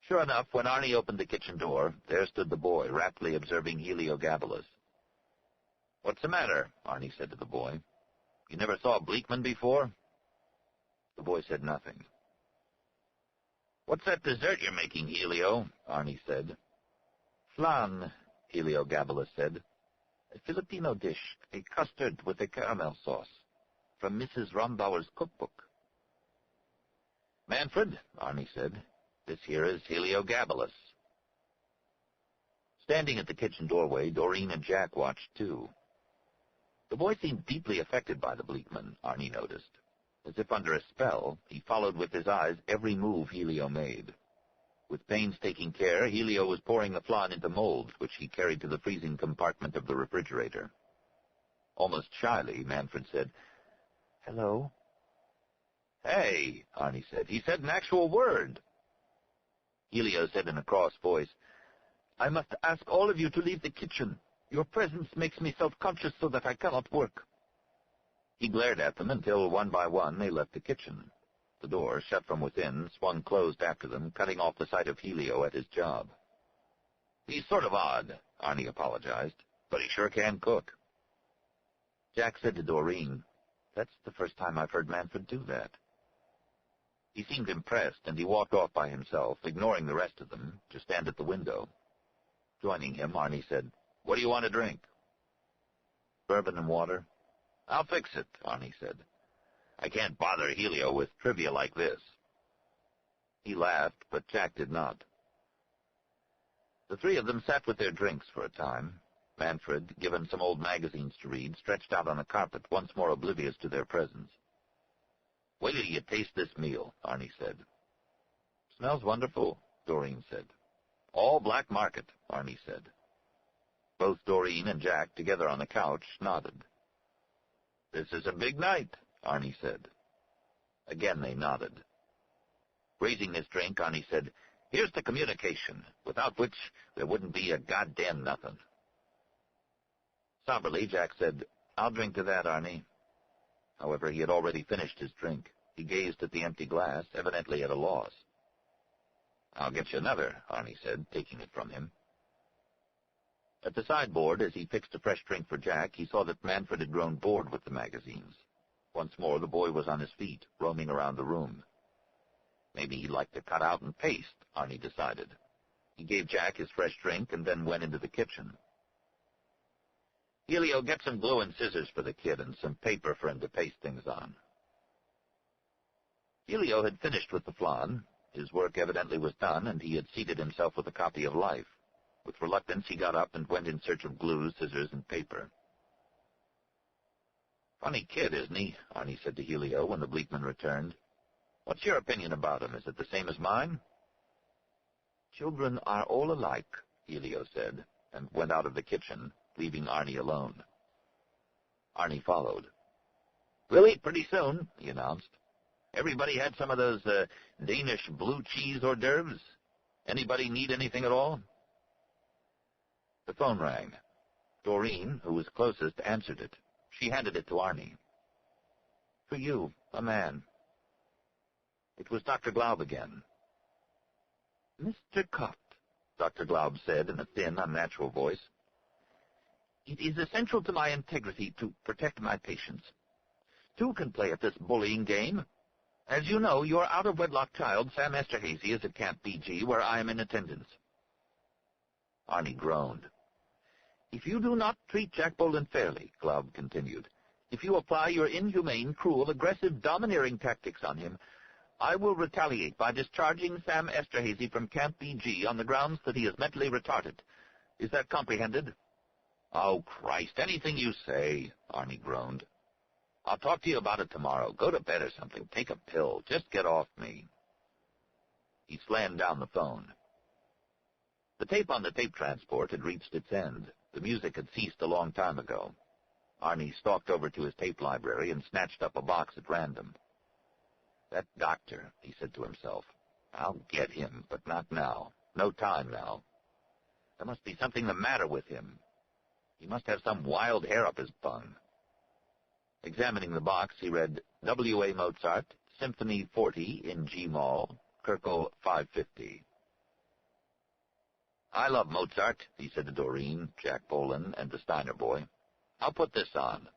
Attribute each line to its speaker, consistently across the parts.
Speaker 1: Sure enough, when Arnie opened the kitchen door, there stood the boy, raptly observing Heliogabalus. "What's the matter?" Arnie said to the boy. "You never saw Bleakman before?" The boy said nothing. "What's that dessert you're making, Helio?" Arnie said. "Flan," Heliogabalus said. "A Filipino dish, a custard with a caramel sauce, from Mrs. Rombauer's cookbook." "Manfred," Arnie said, "this here is Heliogabalus." Standing at the kitchen doorway, Doreen and Jack watched too. The boy seemed deeply affected by the Bleakman, Arnie noticed. As if under a spell, he followed with his eyes every move Helio made. With painstaking care, Helio was pouring the flan into molds, which he carried to the freezing compartment of the refrigerator. Almost shyly, Manfred said, "Hello." "Hey," Arnie said, "he said an actual word." Helio said in a cross voice, "I must ask all of you to leave the kitchen. Your presence makes me self-conscious so that I cannot work." He glared at them until, one by one, they left the kitchen. The door, shut from within, swung closed after them, cutting off the sight of Helio at his job. "He's sort of odd," Arnie apologized, "but he sure can cook." Jack said to Doreen, "That's the first time I've heard Manfred do that." He seemed impressed, and he walked off by himself, ignoring the rest of them, to stand at the window. Joining him, Arnie said, "What do you want to drink?" "Bourbon and water." "I'll fix it," Arnie said. "I can't bother Helio with trivia like this." He laughed, but Jack did not. The three of them sat with their drinks for a time. Manfred, given some old magazines to read, stretched out on the carpet, once more oblivious to their presence. "Wait till you taste this meal," Arnie said. "Smells wonderful," Doreen said. "All black market," Arnie said. Both Doreen and Jack, together on the couch, nodded. "This is a big night," Arnie said. Again they nodded. Raising his drink, Arnie said, "Here's the communication, without which there wouldn't be a goddamn nothing." Somberly, Jack said, "I'll drink to that, Arnie." However, he had already finished his drink. He gazed at the empty glass, evidently at a loss. "I'll get you another," Arnie said, taking it from him. At the sideboard, as he fixed a fresh drink for Jack, he saw that Manfred had grown bored with the magazines. Once more, the boy was on his feet, roaming around the room. Maybe he'd like to cut out and paste, Arnie decided. He gave Jack his fresh drink and then went into the kitchen. "Helio, get some glue and scissors for the kid and some paper for him to paste things on." Helio had finished with the flan. His work evidently was done, and he had seated himself with a copy of Life. With reluctance, he got up and went in search of glue, scissors, and paper. "Funny kid, isn't he?" Arnie said to Helio when the Bleakman returned. "What's your opinion about him? Is it the same as mine?" "Children are all alike," Helio said, and went out of the kitchen, leaving Arnie alone. Arnie followed. "We'll eat pretty soon," he announced. "Everybody had some of those Danish blue cheese hors d'oeuvres? Anybody need anything at all?" The phone rang. Doreen, who was closest, answered it. She handed it to Arnie. "For you, a man." It was Dr. Glob again. "Mr. Cott," Dr. Glob said in a thin, unnatural voice, "it is essential to my integrity to protect my patients. Two can play at this bullying game. As you know, your out-of-wedlock child, Sam Esterhazy, is at Camp BG, where I am in attendance." Arnie groaned. "If you do not treat Jack Bolin fairly," Glob continued, "if you apply your inhumane, cruel, aggressive, domineering tactics on him, I will retaliate by discharging Sam Esterhazy from Camp BG on the grounds that he is mentally retarded. Is that comprehended?" "Oh, Christ, anything you say," Arnie groaned. "I'll talk to you about it tomorrow. Go to bed or something. Take a pill. Just get off me." He slammed down the phone. The tape on the tape transport had reached its end. The music had ceased a long time ago. Arnie stalked over to his tape library and snatched up a box at random. "That doctor," he said to himself. "I'll get him, but not now. No time now. There must be something the matter with him. He must have some wild hair up his bung." Examining the box, he read, W.A. Mozart, Symphony 40 in G-Moll, Kirkel 550. "I love Mozart," he said to Doreen, Jack Bolin, and the Steiner boy. "I'll put this on."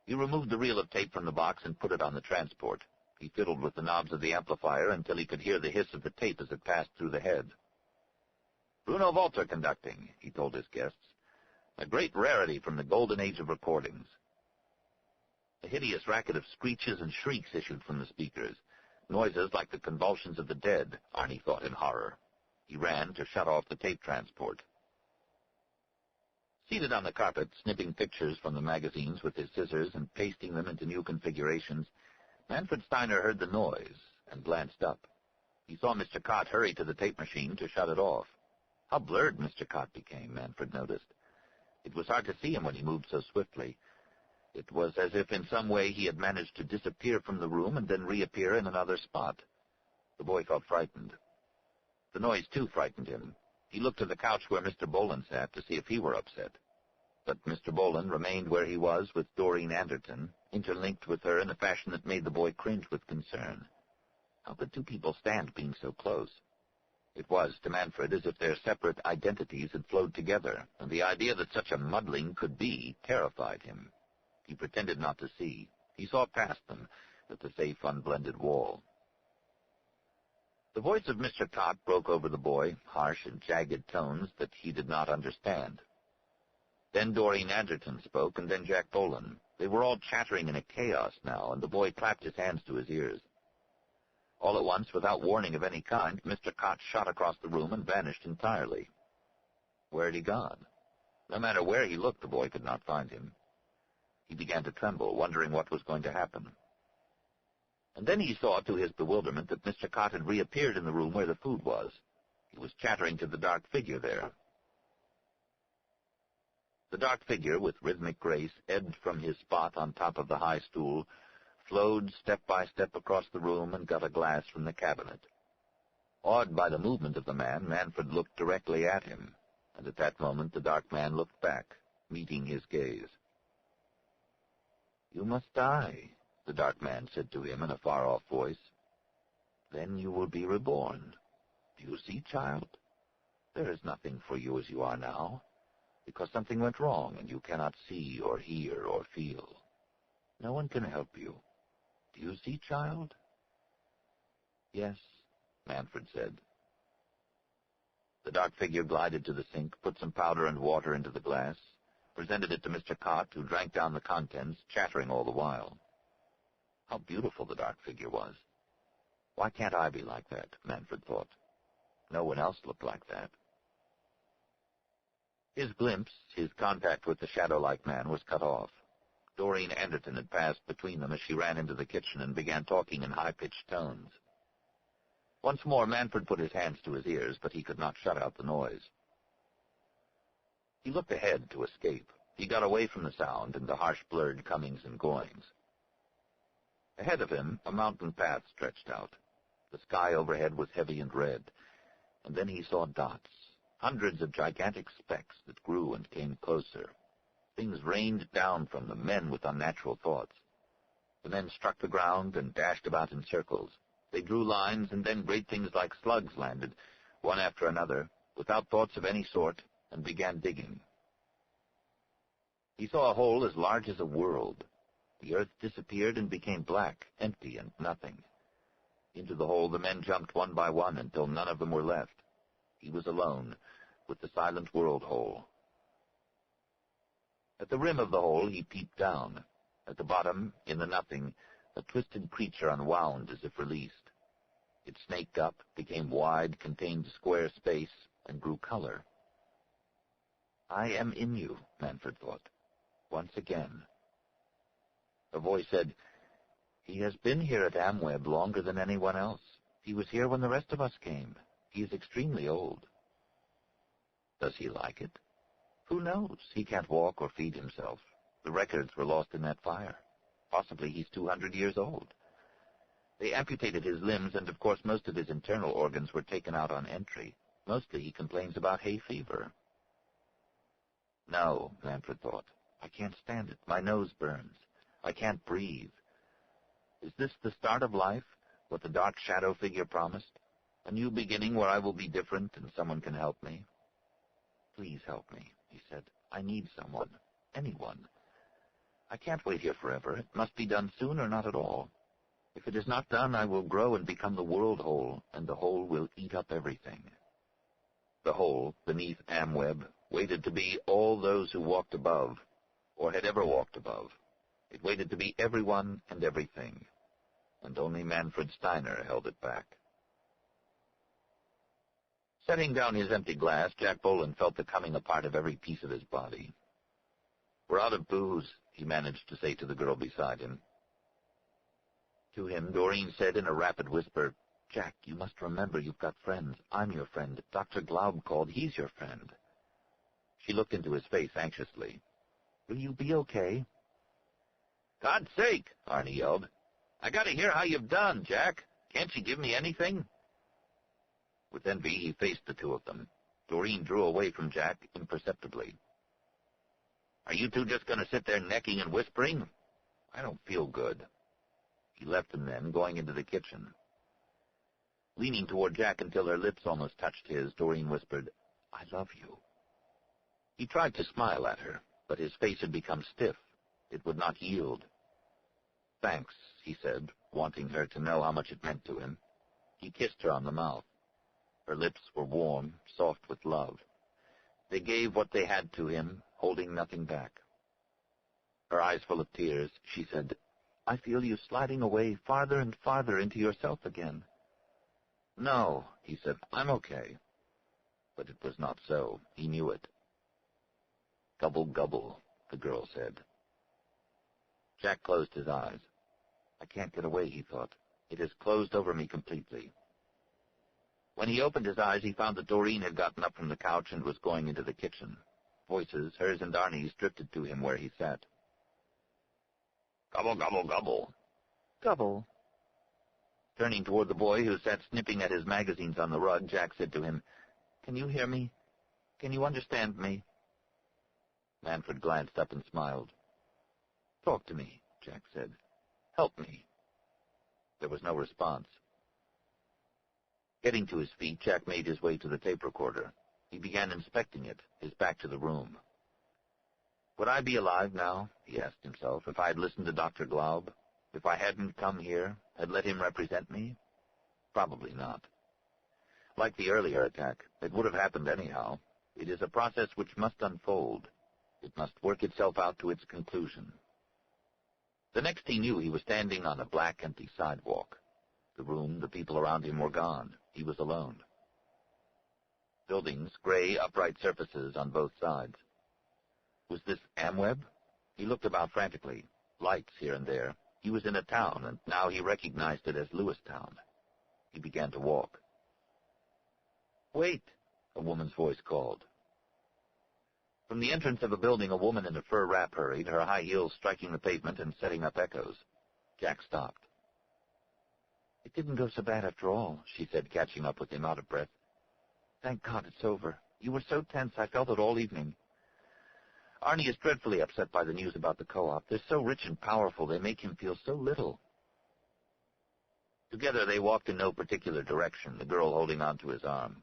Speaker 1: He removed the reel of tape from the box and put it on the transport. He fiddled with the knobs of the amplifier until he could hear the hiss of the tape as it passed through the head. "Bruno Walter conducting," he told his guests. "A great rarity from the golden age of recordings." A hideous racket of screeches and shrieks issued from the speakers. Noises like the convulsions of the dead, Arnie thought in horror. He ran to shut off the tape transport. Seated on the carpet, snipping pictures from the magazines with his scissors and pasting them into new configurations, Manfred Steiner heard the noise and glanced up. He saw Mr. Cott hurry to the tape machine to shut it off. How blurred Mr. Cott became, Manfred noticed. It was hard to see him when he moved so swiftly. It was as if in some way he had managed to disappear from the room and then reappear in another spot. The boy felt frightened. The noise, too, frightened him. He looked to the couch where Mr. Bolin sat to see if he were upset. But Mr. Bolin remained where he was with Doreen Anderton, interlinked with her in a fashion that made the boy cringe with concern. How could two people stand being so close? It was, to Manfred, as if their separate identities had flowed together, and the idea that such a muddling could be terrified him. He pretended not to see. He saw past them, at the safe, unblended wall. The voice of Mr. Cott broke over the boy, harsh and jagged tones that he did not understand. Then Doreen Anderton spoke, and then Jack Bolin. They were all chattering in a chaos now, and the boy clapped his hands to his ears. All at once, without warning of any kind, Mr. Cott shot across the room and vanished entirely. Where had he gone? No matter where he looked, the boy could not find him. He began to tremble, wondering what was going to happen. And then he saw, to his bewilderment, that Mr. Cott had reappeared in the room where the food was. He was chattering to the dark figure there. The dark figure, with rhythmic grace, ebbed from his spot on top of the high stool, flowed step by step across the room and got a glass from the cabinet. Awed by the movement of the man, Manfred looked directly at him, and at that moment the dark man looked back, meeting his gaze. "You must die," the dark man said to him in a far-off voice. "Then you will be reborn. Do you see, child? There is nothing for you as you are now, because something went wrong and you cannot see or hear or feel. No one can help you. Do you see, child?" "Yes," Manfred said. The dark figure glided to the sink, put some powder and water into the glass, presented it to Mr. Cott, who drank down the contents, chattering all the while. How beautiful the dark figure was. Why can't I be like that, Manfred thought. No one else looked like that. His glimpse, his contact with the shadow-like man, was cut off. Doreen Anderton had passed between them as she ran into the kitchen and began talking in high-pitched tones. Once more Manfred put his hands to his ears, but he could not shut out the noise. He looked ahead to escape. He got away from the sound and the harsh, blurred comings and goings. Ahead of him, a mountain path stretched out. The sky overhead was heavy and red, and then he saw dots, hundreds of gigantic specks that grew and came closer. Things rained down from them, men with unnatural thoughts. The men struck the ground and dashed about in circles. They drew lines, and then great things like slugs landed, one after another, without thoughts of any sort, and began digging. He saw a hole as large as a world. The earth disappeared and became black, empty and nothing. Into the hole the men jumped one by one until none of them were left. He was alone, with the silent world hole. At the rim of the hole he peeped down. At the bottom, in the nothing, a twisted creature unwound as if released. It snaked up, became wide, contained square space, and grew color. "I am in you," Manfred thought. Once again. A voice said, "He has been here at Amweb longer than anyone else. He was here when the rest of us came. He is extremely old." Does he like it? Who knows? He can't walk or feed himself. The records were lost in that fire. Possibly he's 200 years old. They amputated his limbs, and of course most of his internal organs were taken out on entry. Mostly he complains about hay fever. No, Manfred thought. I can't stand it. My nose burns. I can't breathe. Is this the start of life, what the dark shadow figure promised? A new beginning where I will be different and someone can help me. Please help me, he said. I need someone. Anyone. I can't wait here forever. It must be done soon or not at all. If it is not done, I will grow and become the world whole, and the whole will eat up everything. The whole, beneath Amweb, waited to be all those who walked above, or had ever walked above. It waited to be everyone and everything, and only Manfred Steiner held it back. Setting down his empty glass, Jack Bolin felt the coming apart of every piece of his body. "We're out of booze," he managed to say to the girl beside him. To him, Doreen said in a rapid whisper, "Jack, you must remember you've got friends. I'm your friend. Dr. Glob called. He's your friend." She looked into his face anxiously. "Will you be okay?" "God's sake," Arnie yelled. "I gotta hear how you've done, Jack. Can't you give me anything?" With envy, he faced the two of them. Doreen drew away from Jack imperceptibly. "Are you two just going to sit there necking and whispering? I don't feel good." He left them then, going into the kitchen. Leaning toward Jack until her lips almost touched his, Doreen whispered, "I love you." He tried to smile at her, but his face had become stiff. It would not yield. "Thanks," he said, wanting her to know how much it meant to him. He kissed her on the mouth. Her lips were warm, soft with love. They gave what they had to him, holding nothing back. Her eyes full of tears, she said, "I feel you sliding away farther and farther into yourself again." "No," he said, "I'm okay." But it was not so. He knew it. "Gubble, gubble," the girl said. Jack closed his eyes. "I can't get away," he thought. "It has closed over me completely." When he opened his eyes, he found that Doreen had gotten up from the couch and was going into the kitchen. Voices, hers and Arnie's, drifted to him where he sat. "Gobble, gobble, gobble." "Gobble." Turning toward the boy who sat snipping at his magazines on the rug, Jack said to him, "Can you hear me? Can you understand me?" Manfred glanced up and smiled. "Talk to me," Jack said. "Help me." There was no response. Getting to his feet, Jack made his way to the tape recorder. He began inspecting it, his back to the room. Would I be alive now, he asked himself, if I had listened to Dr. Glob? If I hadn't come here, had let him represent me? Probably not. Like the earlier attack, it would have happened anyhow. It is a process which must unfold. It must work itself out to its conclusion. The next he knew, he was standing on a black, empty sidewalk. The room, the people around him were gone. He was alone. Buildings, gray, upright surfaces on both sides. Was this Amweb? He looked about frantically. Lights here and there. He was in a town, and now he recognized it as Lewistown. He began to walk. "Wait," a woman's voice called. From the entrance of a building, a woman in a fur wrap hurried, her high heels striking the pavement and setting up echoes. Jack stopped. "It didn't go so bad after all," she said, catching up with him, out of breath. "Thank God it's over. You were so tense, I felt it all evening. Arnie is dreadfully upset by the news about the co-op. They're so rich and powerful, they make him feel so little." Together they walked in no particular direction, the girl holding on to his arm.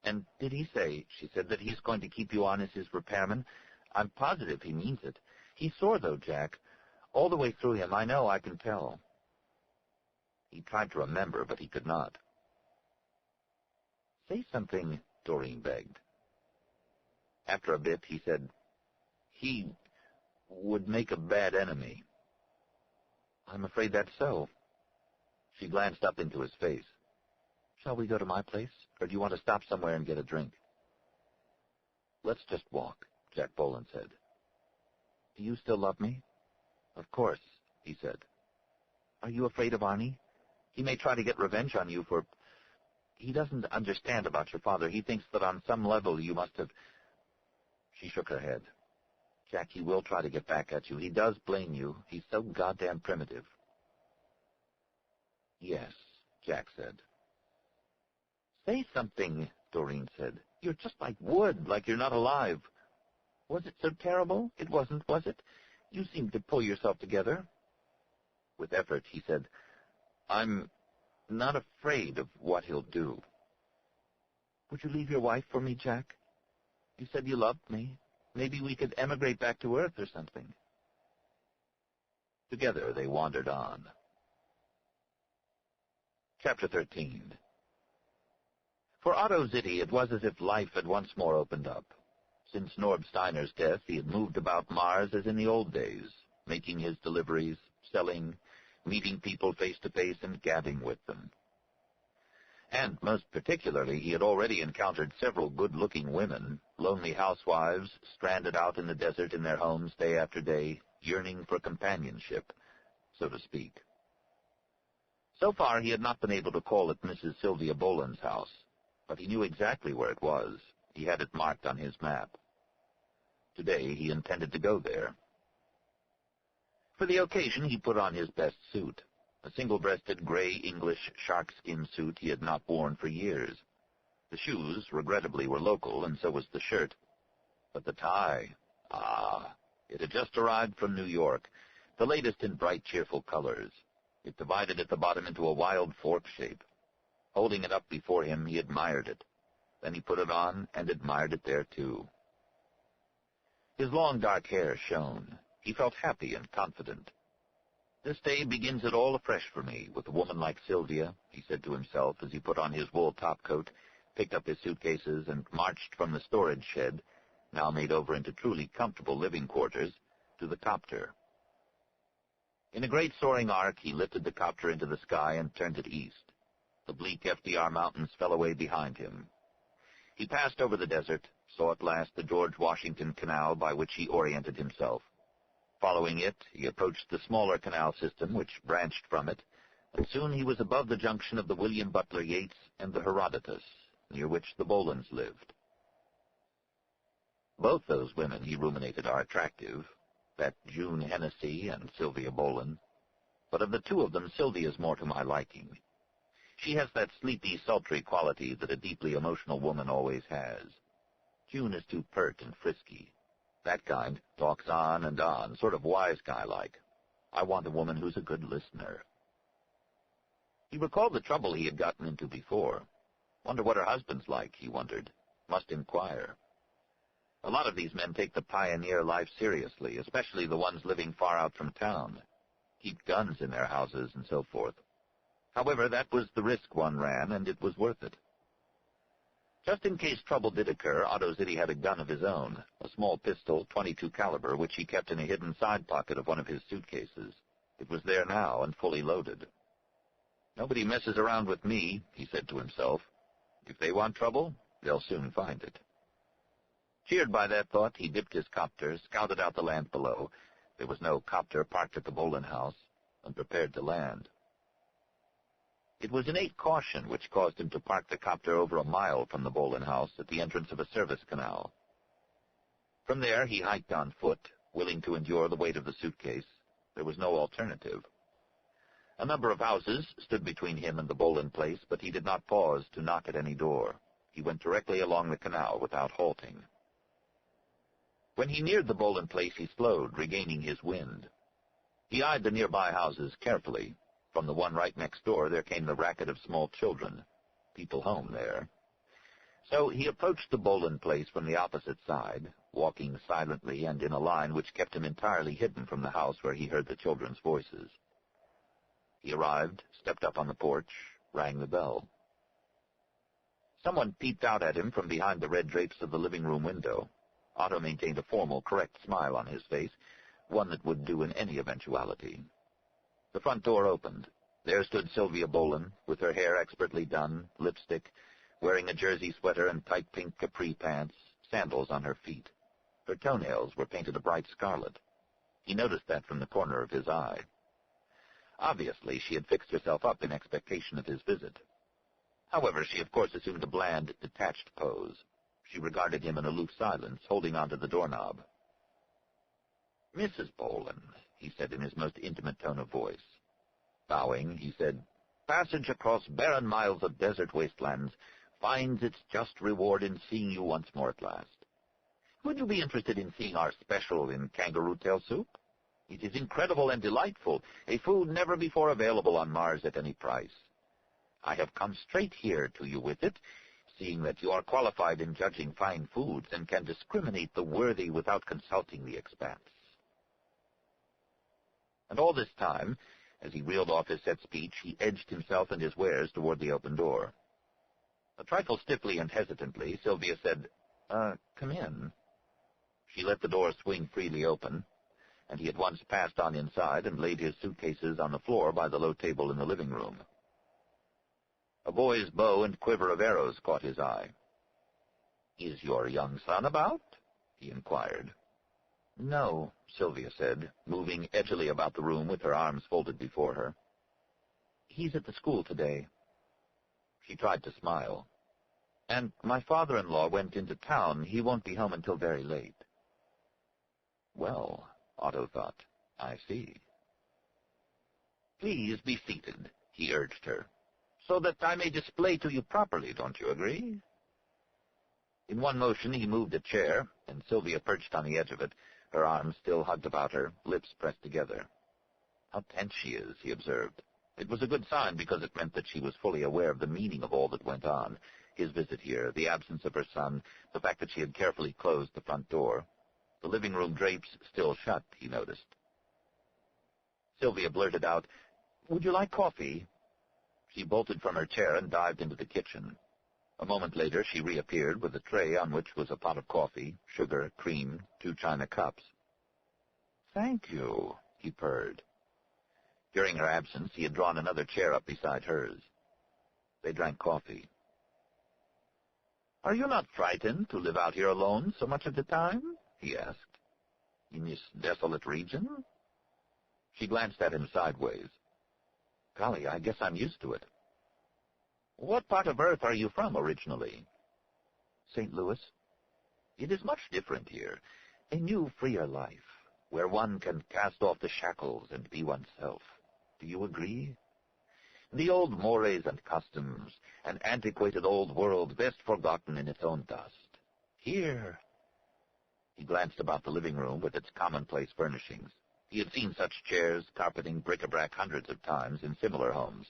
Speaker 1: "And did he say," she said, "that he's going to keep you on as his repairman? I'm positive he means it. He's sore, though, Jack. All the way through him, I know, I can tell." He tried to remember, but he could not. "Say something," Doreen begged. After a bit, he said, "He would make a bad enemy." "I'm afraid that's so." She glanced up into his face. "Shall we go to my place, or do you want to stop somewhere and get a drink?" "Let's just walk," Jack Bolin said. "Do you still love me?" "Of course," he said. "Are you afraid of Arnie? He may try to get revenge on you for... He doesn't understand about your father. He thinks that on some level you must have..." She shook her head. "Jack, he will try to get back at you. He does blame you. He's so goddamn primitive." "Yes," Jack said. "Say something," Doreen said. "You're just like wood, like you're not alive. Was it so terrible? It wasn't, was it? You seemed to pull yourself together." With effort, he said, I'm not afraid of what he'll do. Would you leave your wife for me, Jack? You said you loved me. Maybe we could emigrate back to Earth or something. Together they wandered on. Chapter 13. For Otto Zitty, it was as if life had once more opened up. Since Norb Steiner's death, he had moved about Mars as in the old days, making his deliveries, selling, meeting people face to face, and gabbing with them. And, most particularly, he had already encountered several good-looking women, lonely housewives, stranded out in the desert in their homes day after day, yearning for companionship, so to speak. So far, he had not been able to call at Mrs. Sylvia Bolins' house, but he knew exactly where it was. He had it marked on his map. Today, he intended to go there. For the occasion, he put on his best suit, a single-breasted gray English sharkskin suit he had not worn for years. The shoes, regrettably, were local, and so was the shirt. But the tie, it had just arrived from New York, the latest in bright, cheerful colors. It divided at the bottom into a wild fork shape. Holding it up before him, he admired it. Then he put it on and admired it there, too. His long, dark hair shone. He felt happy and confident. This day begins it all afresh for me, with a woman like Sylvia, he said to himself as he put on his wool topcoat, picked up his suitcases, and marched from the storage shed, now made over into truly comfortable living quarters, to the copter. In a great soaring arc, he lifted the copter into the sky and turned it east. The bleak FDR mountains fell away behind him. He passed over the desert, saw at last the George Washington Canal by which he oriented himself. Following it, he approached the smaller canal system which branched from it, and soon he was above the junction of the William Butler Yeats and the Herodotus, near which the Bolins lived. Both those women, he ruminated, are attractive, that June Hennessy and Sylvia Bolin. But of the two of them, Sylvia's more to my liking. She has that sleepy, sultry quality that a deeply emotional woman always has. June is too pert and frisky. That kind talks on and on, sort of wise guy-like. I want a woman who's a good listener. He recalled the trouble he had gotten into before. Wonder what her husband's like, he wondered. Must inquire. A lot of these men take the pioneer life seriously, especially the ones living far out from town. Keep guns in their houses and so forth. However, that was the risk one ran, and it was worth it. Just in case trouble did occur, Otto Zitty had a gun of his own, a small pistol, .22 caliber, which he kept in a hidden side pocket of one of his suitcases. It was there now and fully loaded. Nobody messes around with me, he said to himself. If they want trouble, they'll soon find it. Cheered by that thought, he dipped his copter, scouted out the land below. There was no copter parked at the Bolin house, and prepared to land. It was innate caution which caused him to park the copter over a mile from the Bolin house at the entrance of a service canal. From there he hiked on foot, willing to endure the weight of the suitcase. There was no alternative. A number of houses stood between him and the Bolin place, but he did not pause to knock at any door. He went directly along the canal without halting. When he neared the Bolin place, he slowed, regaining his wind. He eyed the nearby houses carefully. From the one right next door, there came the racket of small children. People home there. So he approached the Bolin place from the opposite side, walking silently and in a line which kept him entirely hidden from the house where he heard the children's voices. He arrived, stepped up on the porch, rang the bell. Someone peeped out at him from behind the red drapes of the living room window. Otto maintained a formal, correct smile on his face, one that would do in any eventuality. The front door opened. There stood Sylvia Bolin, with her hair expertly done, lipstick, wearing a jersey sweater and tight pink capri pants, sandals on her feet. Her toenails were painted a bright scarlet. He noticed that from the corner of his eye. Obviously, she had fixed herself up in expectation of his visit. However, she of course assumed a bland, detached pose. She regarded him in aloof silence, holding onto the doorknob. "Mrs. Bolin," he said in his most intimate tone of voice. Bowing, he said, "Passage across barren miles of desert wastelands finds its just reward in seeing you once more at last. Would you be interested in seeing our special in kangaroo tail soup? It is incredible and delightful, a food never before available on Mars at any price. I have come straight here to you with it, seeing that you are qualified in judging fine foods and can discriminate the worthy without consulting the expanse. And all this time, as he reeled off his set speech, he edged himself and his wares toward the open door. A trifle stiffly and hesitantly, Sylvia said, come in. She let the door swing freely open, and he at once passed on inside and laid his suitcases on the floor by the low table in the living room. A boy's bow and quiver of arrows caught his eye. "Is your young son about?" he inquired. "No," Sylvia said, moving edgily about the room with her arms folded before her. "He's at the school today." She tried to smile. "And my father-in-law went into town. He won't be home until very late." Well, Otto thought, I see. "Please be seated," he urged her, "so that I may display to you properly, don't you agree?" In one motion he moved a chair, and Sylvia perched on the edge of it, her arms still hugged about her, lips pressed together. "How tense she is," he observed. It was a good sign because it meant that she was fully aware of the meaning of all that went on, his visit here, the absence of her son, the fact that she had carefully closed the front door. The living room drapes still shut, he noticed. Sylvia blurted out, "Would you like coffee?" She bolted from her chair and dived into the kitchen. A moment later she reappeared with a tray on which was a pot of coffee, sugar, cream, 2 china cups. "Thank you," he purred. During her absence he had drawn another chair up beside hers. They drank coffee. "Are you not frightened to live out here alone so much of the time?" he asked. "In this desolate region?" She glanced at him sideways. "Golly, I guess I'm used to it." "What part of Earth are you from originally?" "St. Louis." "It is much different here. A new, freer life, where one can cast off the shackles and be oneself. Do you agree? The old mores and customs, an antiquated old world best forgotten in its own dust. Here—" He glanced about the living room with its commonplace furnishings. He had seen such chairs, carpeting, bric-a-brac hundreds of times in similar homes.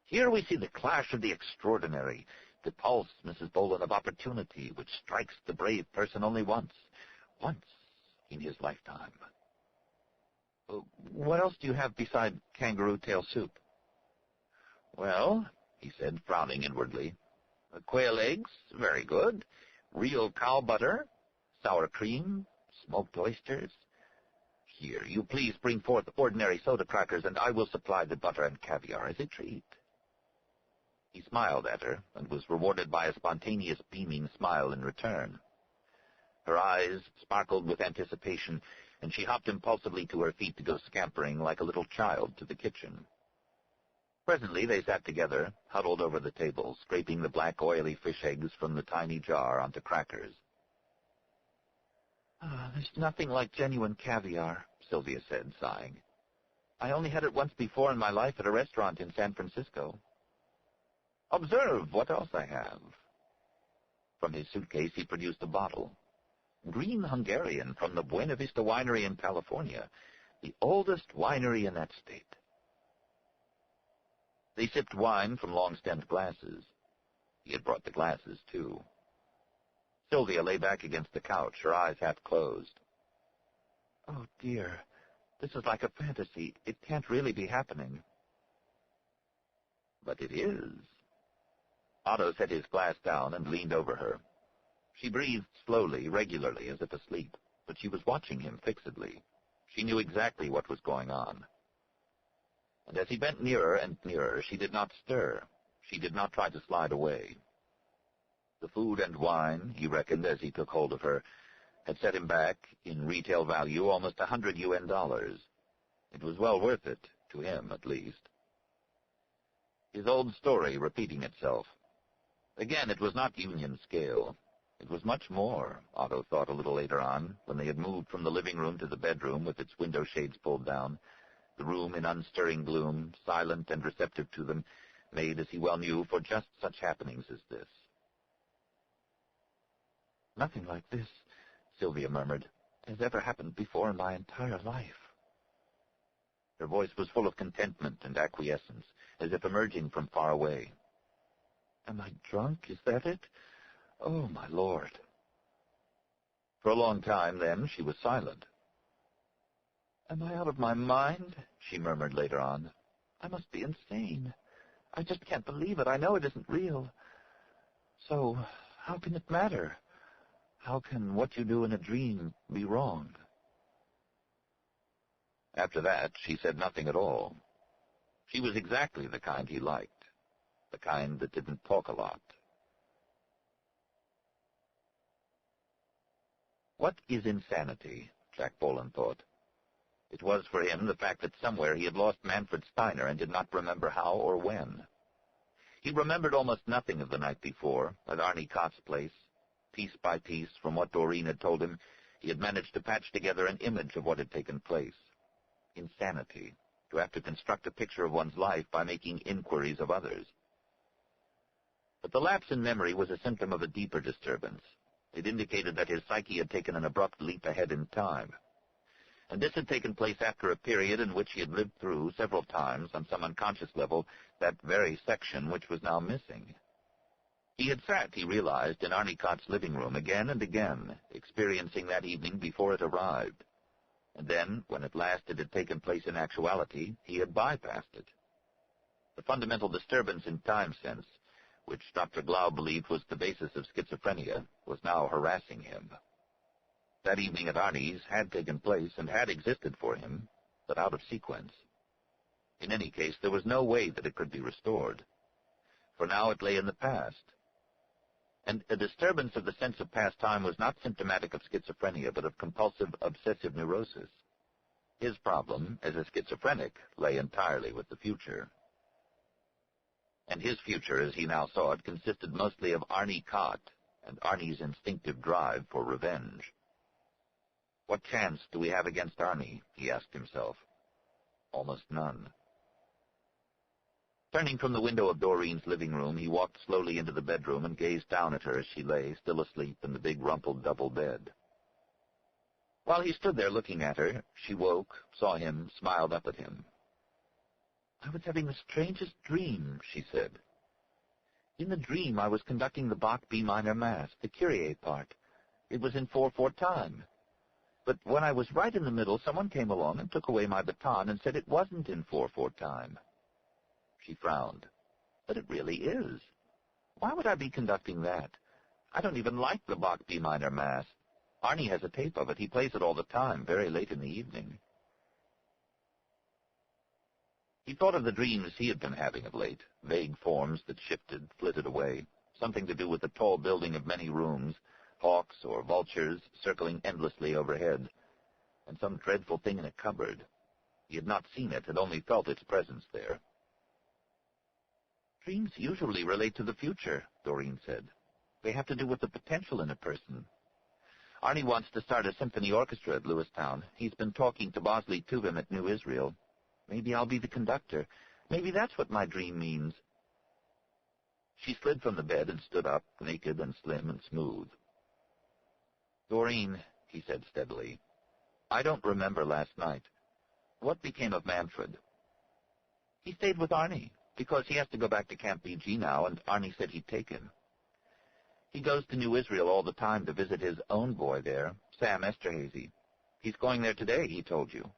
Speaker 1: "Here we see the clash of the extraordinary, the pulse, Mrs. Bolin, of opportunity, which strikes the brave person only once in his lifetime." "What else do you have beside kangaroo tail soup?" "Well," he said, frowning inwardly, "quail eggs, very good, real cow butter, sour cream, smoked oysters. Here, you please bring forth ordinary soda crackers, and I will supply the butter and caviar as a treat." He smiled at her, and was rewarded by a spontaneous beaming smile in return. Her eyes sparkled with anticipation, and she hopped impulsively to her feet to go scampering like a little child to the kitchen. Presently they sat together, huddled over the table, scraping the black, oily fish eggs from the tiny jar onto crackers. "There's nothing like genuine caviar," Sylvia said, sighing. "I only had it once before in my life at a restaurant in San Francisco." "Observe what else I have." From his suitcase he produced a bottle. "Green Hungarian from the Buena Vista Winery in California, the oldest winery in that state." They sipped wine from long-stemmed glasses. He had brought the glasses, too. Sylvia lay back against the couch, her eyes half closed. "Oh, dear, this is like a fantasy. It can't really be happening." "But it is." Otto set his glass down and leaned over her. She breathed slowly, regularly, as if asleep, but she was watching him fixedly. She knew exactly what was going on. And as he bent nearer and nearer, she did not stir. She did not try to slide away. The food and wine, he reckoned as he took hold of her, had set him back, in retail value, almost $100. It was well worth it, to him at least. His old story repeating itself. Again, it was not union scale. It was much more, Otto thought a little later on, when they had moved from the living room to the bedroom with its window shades pulled down, the room in unstirring gloom, silent and receptive to them, made, as he well knew, for just such happenings as this. "Nothing like this," Sylvia murmured, "has ever happened before in my entire life." Her voice was full of contentment and acquiescence, as if emerging from far away. "Am I drunk? Is that it? Oh, my Lord." For a long time, then, she was silent. "Am I out of my mind?" she murmured later on. "I must be insane. I just can't believe it. I know it isn't real. So, how can it matter? How can what you do in a dream be wrong?" After that, she said nothing at all. She was exactly the kind he liked, the kind that didn't talk a lot. What is insanity? Jack Bolin thought. It was for him the fact that somewhere he had lost Manfred Steiner and did not remember how or when. He remembered almost nothing of the night before, at Arnie Cott's place. Piece by piece, from what Doreen had told him, he had managed to patch together an image of what had taken place. Insanity, to have to construct a picture of one's life by making inquiries of others. But the lapse in memory was a symptom of a deeper disturbance. It indicated that his psyche had taken an abrupt leap ahead in time. And this had taken place after a period in which he had lived through, several times, on some unconscious level, that very section which was now missing. He had sat, he realized, in Arnie Cott's living room again and again, experiencing that evening before it arrived. And then, when at last it had taken place in actuality, he had bypassed it. The fundamental disturbance in time sense, which Dr. Glob believed was the basis of schizophrenia, was now harassing him. That evening at Arnie's had taken place and had existed for him, but out of sequence. In any case, there was no way that it could be restored. For now it lay in the past. And a disturbance of the sense of past time was not symptomatic of schizophrenia, but of compulsive obsessive neurosis. His problem, as a schizophrenic, lay entirely with the future. And his future, as he now saw it, consisted mostly of Arnie Cott and Arnie's instinctive drive for revenge. What chance do we have against Arnie? He asked himself. Almost none. Turning from the window of Doreen's living room, he walked slowly into the bedroom and gazed down at her as she lay, still asleep, in the big rumpled double bed. While he stood there looking at her, she woke, saw him, smiled up at him. "I was having the strangest dream," she said. "In the dream I was conducting the Bach B minor Mass, the Kyrie part. It was in 4/4 time. But when I was right in the middle, someone came along and took away my baton and said it wasn't in 4/4 time." She frowned. "But it really is. Why would I be conducting that? I don't even like the Bach B minor Mass. Arnie has a tape of it. He plays it all the time, very late in the evening." He thought of the dreams he had been having of late, vague forms that shifted, flitted away, something to do with a tall building of many rooms, hawks or vultures circling endlessly overhead, and some dreadful thing in a cupboard. He had not seen it, had only felt its presence there. "Dreams usually relate to the future," Doreen said. "They have to do with the potential in a person. Arnie wants to start a symphony orchestra at Lewistown. He's been talking to Bosley Tuvim at New Israel. Maybe I'll be the conductor. Maybe that's what my dream means." She slid from the bed and stood up, naked and slim and smooth. "Doreen," he said steadily, "I don't remember last night. What became of Manfred?" "He stayed with Arnie, because he has to go back to Camp BG now, and Arnie said he'd take him. He goes to New Israel all the time to visit his own boy there, Sam Esterhazy. He's going there today, he told you."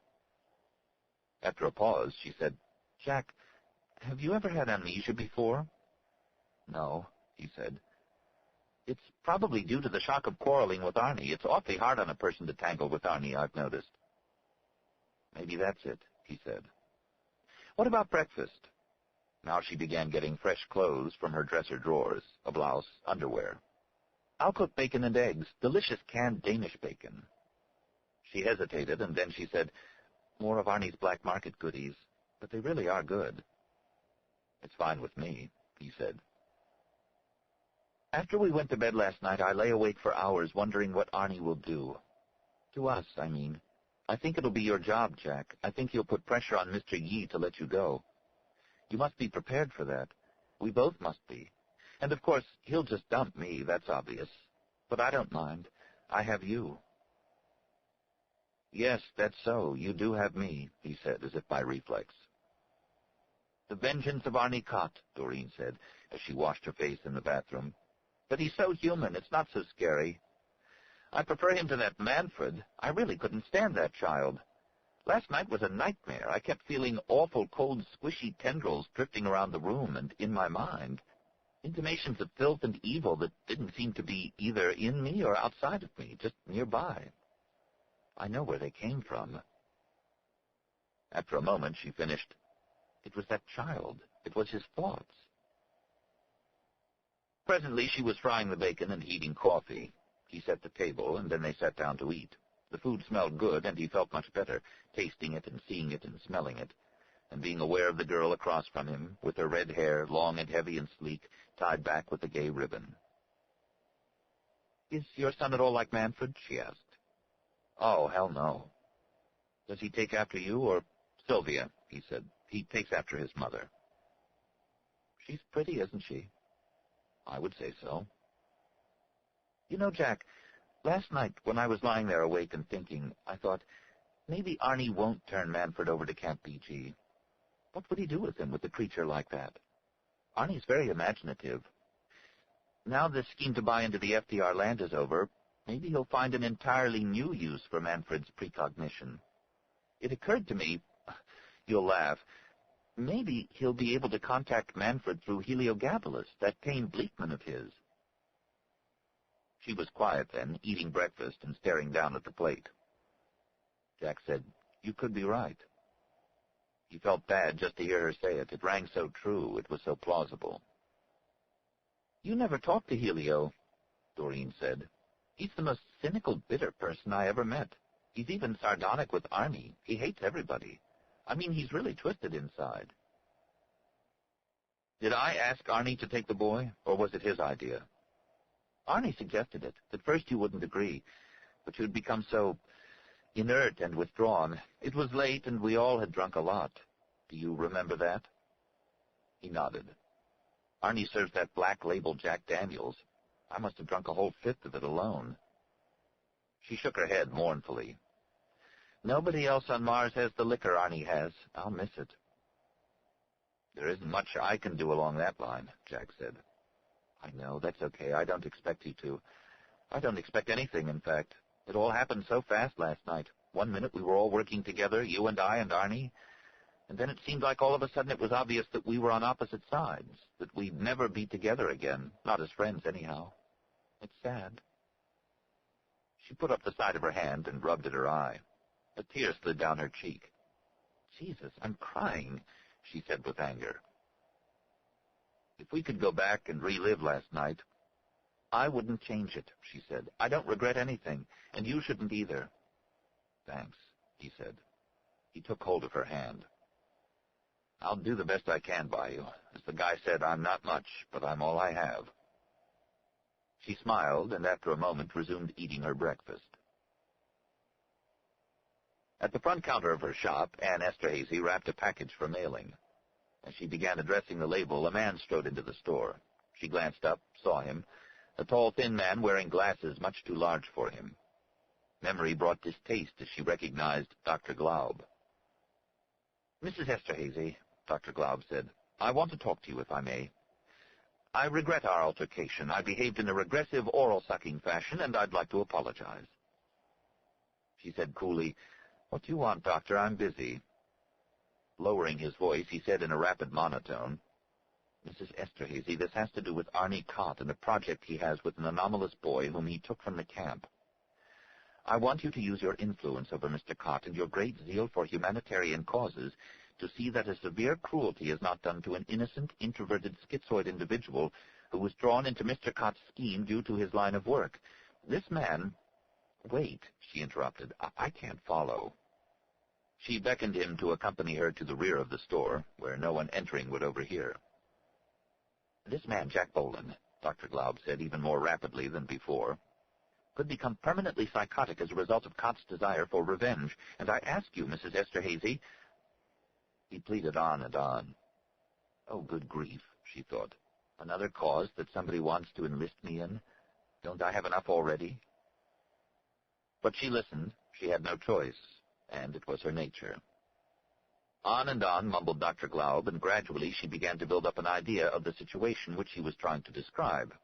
Speaker 1: After a pause, she said, "Jack, have you ever had amnesia before?" "No," he said. "It's probably due to the shock of quarreling with Arnie. It's awfully hard on a person to tangle with Arnie, I've noticed." "Maybe that's it," he said. "What about breakfast?" Now she began getting fresh clothes from her dresser drawers, a blouse, underwear. "I'll cook bacon and eggs, delicious canned Danish bacon." She hesitated, and then she said, "More of Arnie's black market goodies, but they really are good." "It's fine with me," he said. "After we went to bed last night, I lay awake for hours wondering what Arnie will do. To us, I mean. I think it'll be your job, Jack. I think he'll put pressure on Mr. Yi to let you go. You must be prepared for that. We both must be. And, of course, he'll just dump me, that's obvious. But I don't mind. I have you." "Yes, that's so. You do have me," he said, as if by reflex. "The vengeance of Arnie Cott," Doreen said, as she washed her face in the bathroom. "But he's so human, it's not so scary. I prefer him to that Manfred. I really couldn't stand that child. Last night was a nightmare. I kept feeling awful, cold, squishy tendrils drifting around the room and in my mind. Intimations of filth and evil that didn't seem to be either in me or outside of me, just nearby. I know where they came from." After a moment, she finished, "It was that child. It was his thoughts." Presently, she was frying the bacon and heating coffee. He set the table, and then they sat down to eat. The food smelled good, and he felt much better, tasting it and seeing it and smelling it, and being aware of the girl across from him, with her red hair, long and heavy and sleek, tied back with a gay ribbon. "Is your son at all like Manfred?" she asked. "Oh, hell no." "Does he take after you, or—" "Sylvia," he said. "He takes after his mother." "She's pretty, isn't she?" "I would say so." "You know, Jack, last night when I was lying there awake and thinking, I thought, maybe Arnie won't turn Manfred over to Camp BG. What would he do with him, with a creature like that? Arnie's very imaginative. Now this scheme to buy into the FDR land is over, maybe he'll find an entirely new use for Manfred's precognition. It occurred to me, you'll laugh, maybe he'll be able to contact Manfred through Heliogabalus, that tame Bleakman of his." She was quiet then, eating breakfast and staring down at the plate. Jack said, "You could be right." He felt bad just to hear her say it. It rang so true. It was so plausible. "You never talked to Helio," Doreen said. "He's the most cynical, bitter person I ever met. He's even sardonic with Arnie. He hates everybody. I mean, he's really twisted inside." "Did I ask Arnie to take the boy, or was it his idea?" "Arnie suggested it. At first you wouldn't agree, but you'd become so inert and withdrawn. It was late, and we all had drunk a lot. Do you remember that?" He nodded. "Arnie serves that black label Jack Daniels. I must have drunk a whole fifth of it alone." She shook her head mournfully. "Nobody else on Mars has the liquor Arnie has. I'll miss it." "There isn't much I can do along that line," Jack said. "I know. That's okay. I don't expect you to. I don't expect anything, in fact. It all happened so fast last night. One minute we were all working together, you and I and Arnie, and then it seemed like all of a sudden it was obvious that we were on opposite sides, that we'd never be together again, not as friends anyhow. It's sad." She put up the side of her hand and rubbed at her eye. A tear slid down her cheek. "Jesus, I'm crying," she said with anger. "If we could go back and relive last night—" "I wouldn't change it," she said. "I don't regret anything, and you shouldn't either." "Thanks," he said. He took hold of her hand. "I'll do the best I can by you. As the guy said, I'm not much, but I'm all I have." She smiled, and after a moment resumed eating her breakfast. At the front counter of her shop, Anne Esterhazy wrapped a package for mailing. As she began addressing the label, a man strode into the store. She glanced up, saw him, a tall, thin man wearing glasses much too large for him. Memory brought distaste as she recognized Dr. Glob. "Mrs. Esterhazy," Dr. Glob said, "I want to talk to you, if I may. I regret our altercation. I behaved in a regressive, oral-sucking fashion, and I'd like to apologize." She said coolly, "What do you want, Doctor? I'm busy." Lowering his voice, he said in a rapid monotone, "Mrs. Esterhazy, this has to do with Arnie Cott and a project he has with an anomalous boy whom he took from the camp. I want you to use your influence over Mr. Cott and your great zeal for humanitarian causes to see that a severe cruelty is not done to an innocent, introverted, schizoid individual who was drawn into Mr. Cott's scheme due to his line of work. This man—" "Wait," she interrupted. I can't follow." She beckoned him to accompany her to the rear of the store, where no one entering would overhear. "This man, Jack Bolin," Dr. Glob said even more rapidly than before, "could become permanently psychotic as a result of Cott's desire for revenge, and I ask you, Mrs. Esterhazy—" He pleaded on and on. "Oh, good grief," she thought. "Another cause that somebody wants to enlist me in? Don't I have enough already?" But she listened. She had no choice, and it was her nature. On and on mumbled Dr. Glob, and gradually she began to build up an idea of the situation which he was trying to describe.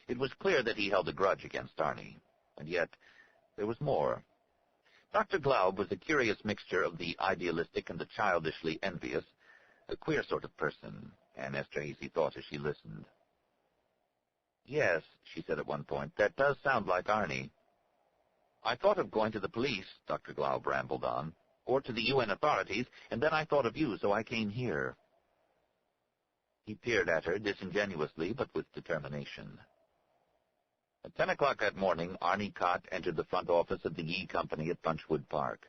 Speaker 1: It was clear that he held a grudge against Arnie, and yet there was more. Dr. Glob was a curious mixture of the idealistic and the childishly envious, a queer sort of person, Anne Esterhazy thought as she listened. "Yes," she said at one point, "that does sound like Arnie." "I thought of going to the police," Dr. Glob rambled on, "or to the UN authorities, and then I thought of you, so I came here." He peered at her disingenuously, but with determination. At 10 o'clock that morning, Arnie Cott entered the front office of the Yi Company at Bunchwood Park.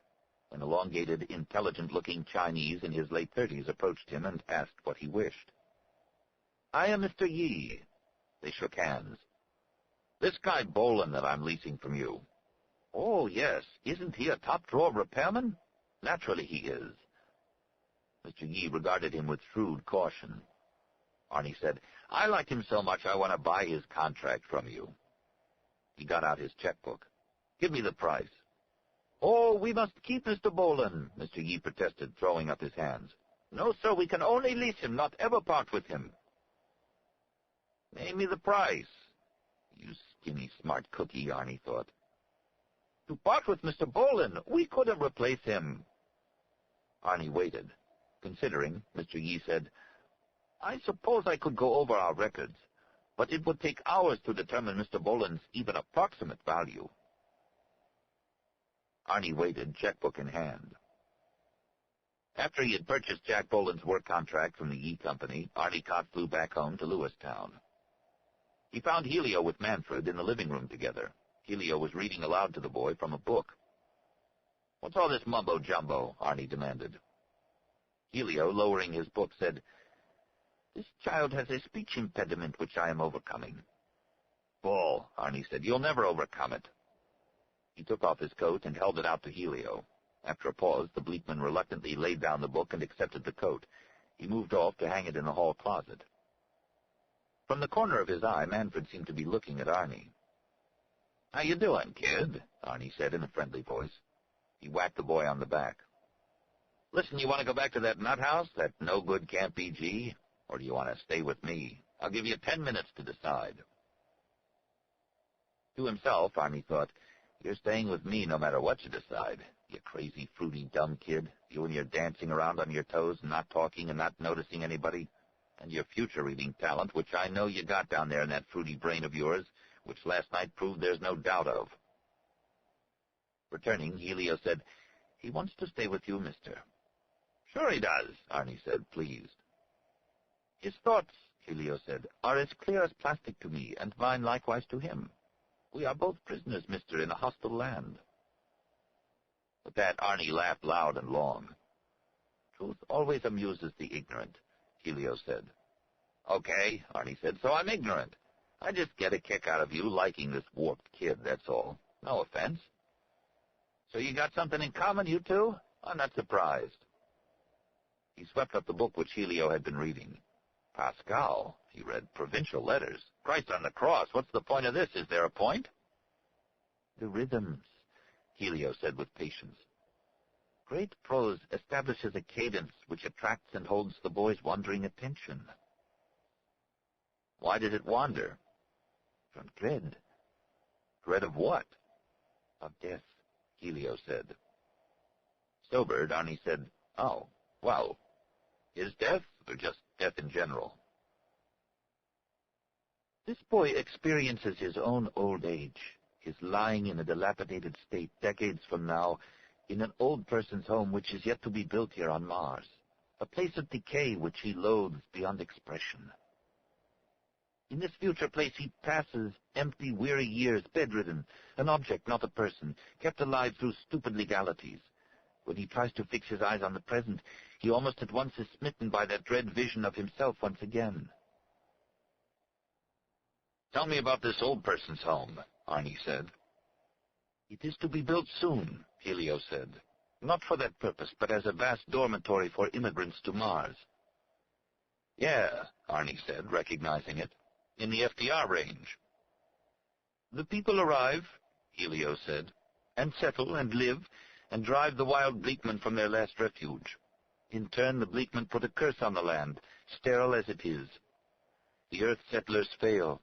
Speaker 1: An elongated, intelligent-looking Chinese in his late 30s approached him and asked what he wished. "I am Mr. Yi." They shook hands. "This guy Bolin that I'm leasing from you." "Oh, yes. Isn't he a top-drawer repairman?" "Naturally he is." Mr. Yi regarded him with shrewd caution. Arnie said, "I like him so much I want to buy his contract from you." He got out his checkbook. "Give me the price." "Oh, we must keep Mr. Bolin," Mr. Yi protested, throwing up his hands. "No, sir, we can only lease him, not ever part with him." "Name me the price." You skinny smart cookie, Arnie thought. "To part with Mr. Bolin, we couldn't replace him." Arnie waited. Considering, Mr. Yi said, "I suppose I could go over our records, but it would take hours to determine Mr. Bolin's even approximate value." Arnie waited, checkbook in hand. After he had purchased Jack Bolin's work contract from the Yi Company, Arnie Cott flew back home to Lewistown. He found Helio with Manfred in the living room together. Helio was reading aloud to the boy from a book. "What's all this mumbo-jumbo?" Arnie demanded. Helio, lowering his book, said, "This child has a speech impediment which I am overcoming." "Bull," Arnie said. "You'll never overcome it." He took off his coat and held it out to Helio. After a pause, the Bleakman reluctantly laid down the book and accepted the coat. He moved off to hang it in the hall closet. From the corner of his eye, Manfred seemed to be looking at Arnie. "How you doing, kid?" Arnie said in a friendly voice. He whacked the boy on the back. "Listen, you want to go back to that nut house, that no-good Camp BG, or do you want to stay with me? I'll give you 10 minutes to decide." To himself, Arnie thought, "You're staying with me no matter what you decide, you crazy, fruity, dumb kid. You and your dancing around on your toes, not talking and not noticing anybody. And your future-reading talent, which I know you got down there in that fruity brain of yours, which last night proved there's no doubt of." Returning, Helio said, "He wants to stay with you, mister." "Sure he does," Arnie said, pleased. "His thoughts," Helio said, "are as clear as plastic to me, and mine likewise to him. We are both prisoners, mister, in a hostile land." With that, Arnie laughed loud and long. "Truth always amuses the ignorant," Helio said. "Okay," Arnie said, "so I'm ignorant. I just get a kick out of you liking this warped kid, that's all. No offense." "So you got something in common, you two? I'm not surprised." He swept up the book which Helio had been reading. "Pascal," he read, "provincial letters. Christ on the cross, what's the point of this? Is there a point?" "The rhythms," Helio said with patience. "Great prose establishes a cadence which attracts and holds the boy's wandering attention." "Why did it wander?" "From dread." "Dread of what?" "Of death," Helio said. Sobered, Arnie said, "Oh, well, is death, or just death in general?" "This boy experiences his own old age, his lying in a dilapidated state decades from now, in an old person's home which is yet to be built here on Mars, a place of decay which he loathes beyond expression. In this future place he passes empty, weary years, bedridden, an object, not a person, kept alive through stupid legalities. When he tries to fix his eyes on the present, he almost at once is smitten by that dread vision of himself once again." "Tell me about this old person's home," Arnie said. "It is to be built soon," Helio said. "Not for that purpose, but as a vast dormitory for immigrants to Mars." "Yeah," Arnie said, recognizing it. "In the FDR range." "The people arrive," Helio said, and settle and live and drive the wild Bleakmen from their last refuge. In turn, the Bleakmen put a curse on the land, sterile as it is. The Earth settlers fail.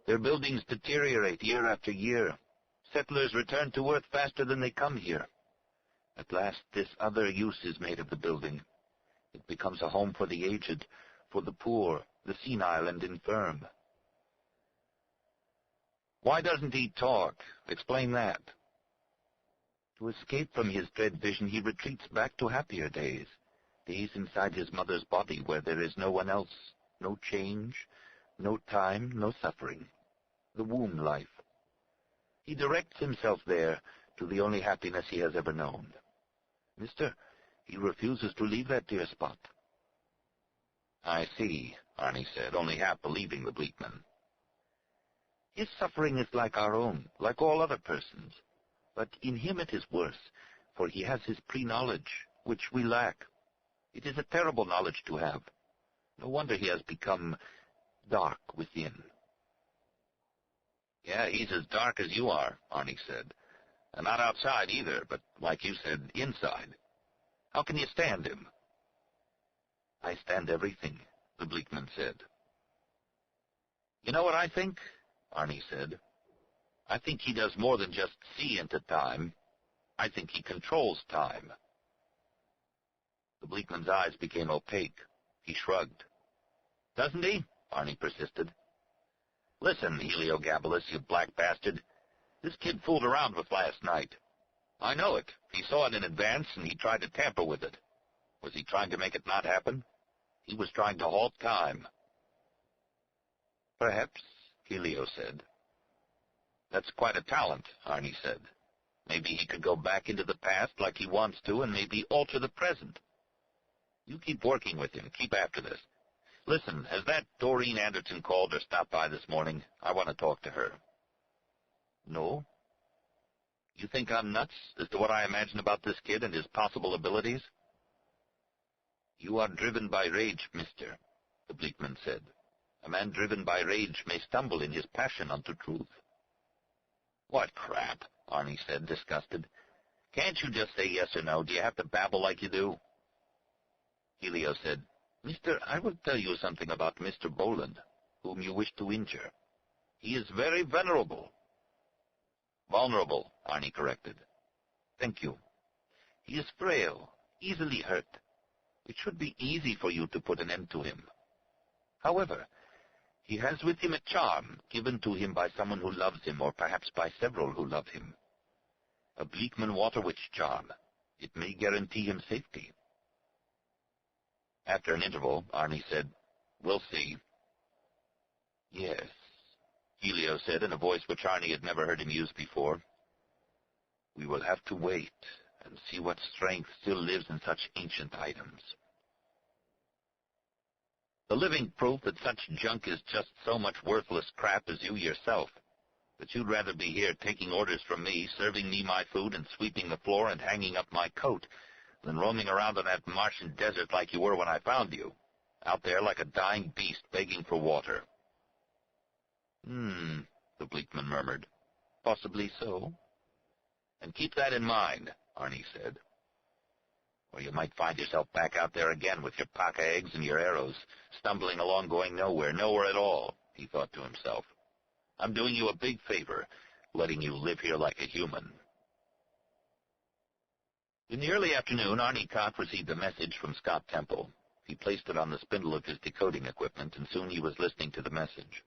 Speaker 1: Their buildings deteriorate year after year. Settlers return to Earth faster than they come here. At last, this other use is made of the building. It becomes a home for the aged, for the poor, the senile and infirm. Why doesn't he talk? Explain that. To escape from his dread vision, he retreats back to happier days, days inside his mother's body where there is no one else, no change, no time, no suffering, the womb life. He directs himself there to the only happiness he has ever known. Mister, he refuses to leave that dear spot. I see, Arnie said, only half believing the Bleakman. His suffering is like our own, like all other persons. But in him it is worse, for he has his pre-knowledge, which we lack. It is a terrible knowledge to have. No wonder he has become dark within. Yeah, he's as dark as you are, Arnie said. And not outside either, but, like you said, inside. How can you stand him? I stand everything, the Bleakman said. You know what I think? Arnie said. I think he does more than just see into time. I think he controls time. The Bleakman's eyes became opaque. He shrugged. Doesn't he? Arnie persisted. Listen, Heliogabalus, you black bastard. This kid fooled around with last night. I know it. He saw it in advance, and he tried to tamper with it. Was he trying to make it not happen? He was trying to halt time. Perhaps, Helio said. That's quite a talent, Arnie said. Maybe he could go back into the past like he wants to, and maybe alter the present. You keep working with him. Keep after this. Listen, has that Doreen Anderson called or stopped by this morning? I want to talk to her. No. You think I'm nuts as to what I imagine about this kid and his possible abilities? You are driven by rage, mister, the Bleakman said. A man driven by rage may stumble in his passion unto truth. What crap, Arnie said, disgusted. Can't you just say yes or no? Do you have to babble like you do? Helio said, Mister, I will tell you something about Mr. Bolin, whom you wish to injure. He is very venerable. Vulnerable, Arnie corrected. Thank you. He is frail, easily hurt. It should be easy for you to put an end to him. However, he has with him a charm given to him by someone who loves him, or perhaps by several who love him. A Bleakman water witch charm. It may guarantee him safety. After an interval, Arnie said, We'll see. Yes, Helio said in a voice which Arnie had never heard him use before. We will have to wait and see what strength still lives in such ancient items. The living proof that such junk is just so much worthless crap as you yourself, that you'd rather be here taking orders from me, serving me my food and sweeping the floor and hanging up my coat, than roaming around on that Martian desert like you were when I found you, out there like a dying beast begging for water. The Bleakman murmured. Possibly so. And keep that in mind, Arnie said. Or you might find yourself back out there again with your pack of eggs and your arrows, stumbling along going nowhere at all, he thought to himself. I'm doing you a big favor, letting you live here like a human. In the early afternoon, Arnie Cott received a message from Scott Temple. He placed it on the spindle of his decoding equipment, and soon he was listening to the message.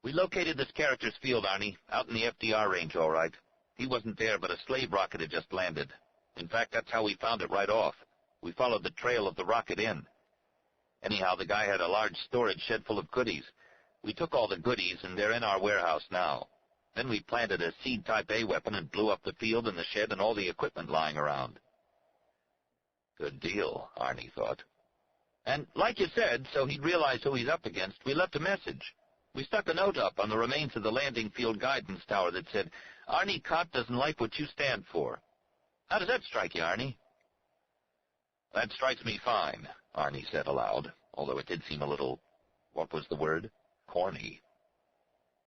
Speaker 1: We located this character's field, Arnie, out in the FDR range, all right. He wasn't there, but a slave rocket had just landed. In fact, that's how we found it right off. We followed the trail of the rocket in. Anyhow, the guy had a large storage shed full of goodies. We took all the goodies, and they're in our warehouse now. Then we planted a seed-type A weapon and blew up the field and the shed and all the equipment lying around. Good deal, Arnie thought. And like you said, so he'd realize who he's up against, we left a message. We stuck a note up on the remains of the landing field guidance tower that said, Arnie Cott doesn't like what you stand for. How does that strike you, Arnie? That strikes me fine, Arnie said aloud, although it did seem a little, what was the word? Corny.